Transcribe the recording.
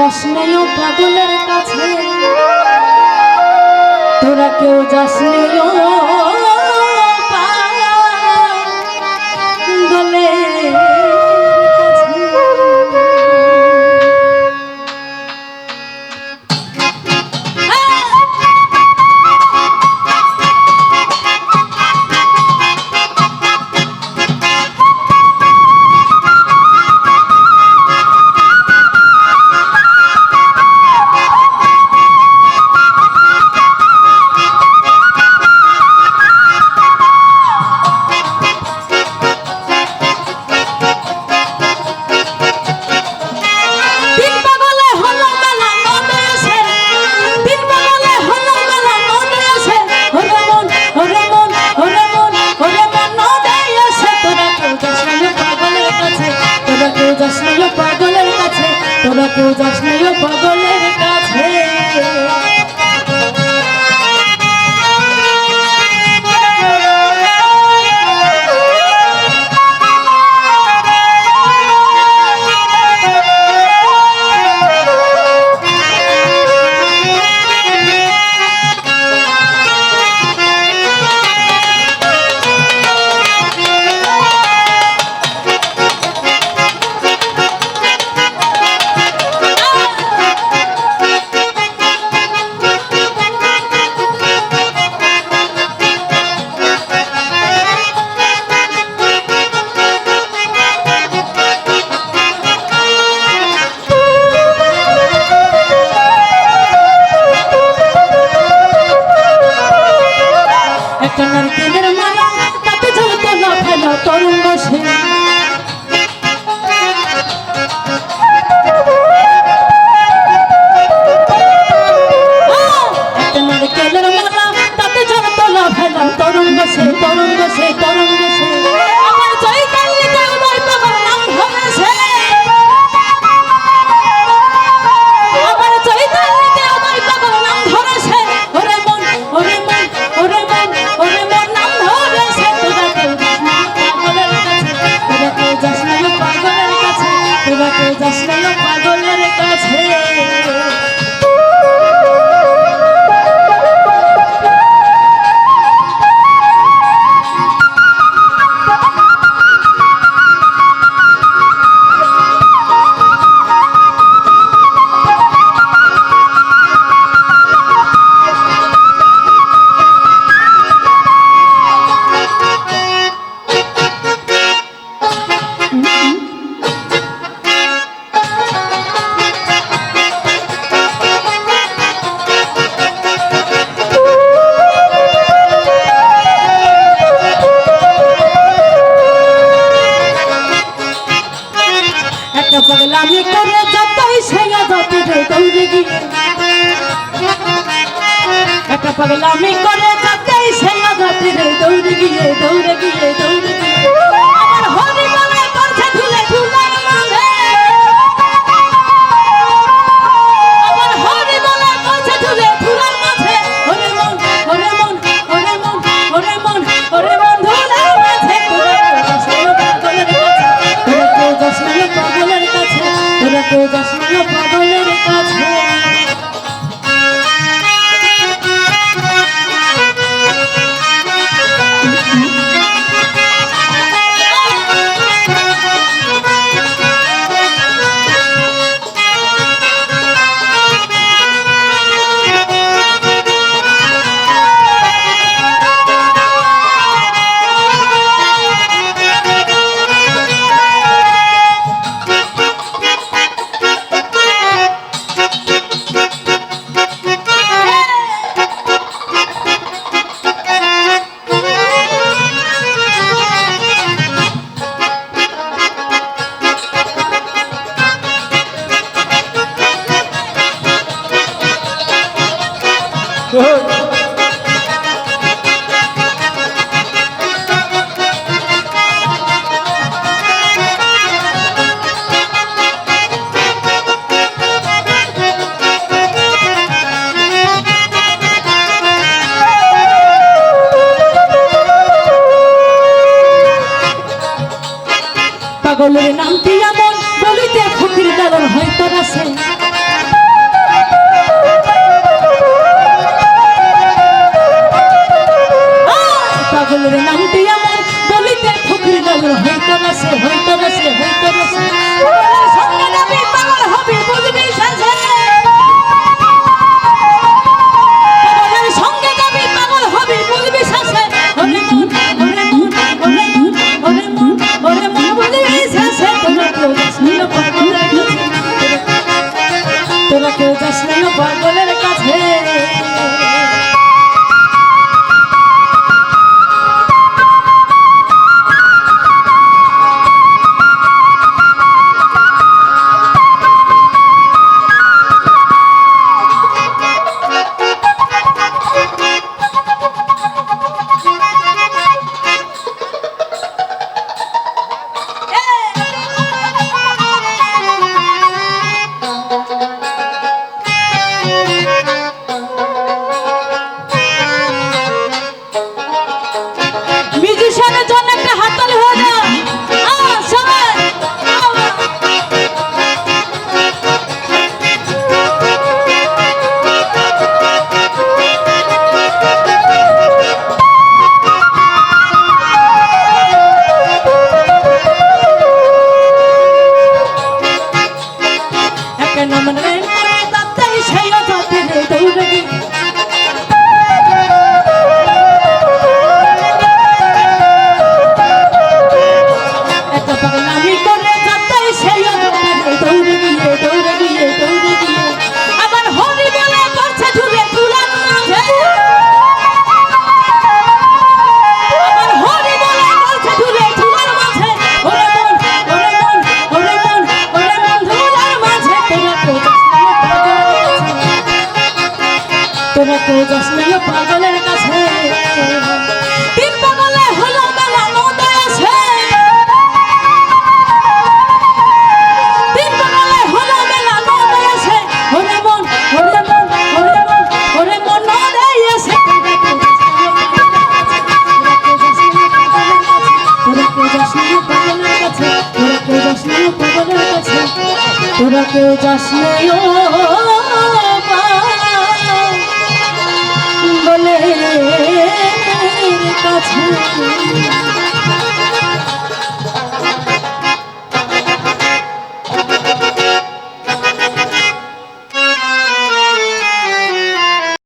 যাস নাই ও পাগলের কাছে, তোরা কেউ যাস নাই ও পাগলের তোরা কেউ যাস নাই ও পাগলের কাছে। একটা নারকেলের মালা তাতে ঝলতো না ফেলা তরঙ্গ সে, একটা নারকেলের মালা তাতে ঝলতো না ফেলা তরঙ্গ সে, তরঙ্গ সে, তরঙ্গ সে। আমার চৈতালিতে উদয় তোমার নাম ধরেছে, আমার চৈতালিতে উদয় তোমার নাম ধরেছে। ওরে মন, ওরে মন, ওরে মন, ওরে মন নাম ধরেছে। তোরা কেউ যাস নাই ও পাগলের কাছে, তোরা কেউ যাস নাই ও পাগলের কাছে। পাগলামি করে যতই সেয়া যত দৌড়ে গিয়ে, একটা পাগলামি করে যতই সেয়া যত দৌড়ে গিয়ে, দৌড়ে গিয়ে, দৌড়ে গিয়ে। আমার হরি বলে করছে ঝুলে ঝুলার মাঝে, আমার হরি বলে করছে ঝুলে ঝুলার মাঝে। ওরে মন, ওরে মন, ওরে মন, ওরে মন, ওরে মন ধুলার মাঝে। তোরা কেউ যাস নাই ও পাগলের কাছে, তোরা কেউ যাস নাই ও পাগলের কাছে। পাগলের নামটি এমন বলিতে ফকির লালন হয়তো আছে। যাস না পাগলের কাছে তিন পাগলে হলো বেলা নদে আসে তিন পাগলে হলো বেলা নদে আসে ওরে মন ওরে মন ওরে মন ওরে মন নদে আসে তোরা কেউ যাস না পাগলের কাছে তোরা কেউ যাস না পাগলের কাছে তোরা কেউ যাস না বলে কাছে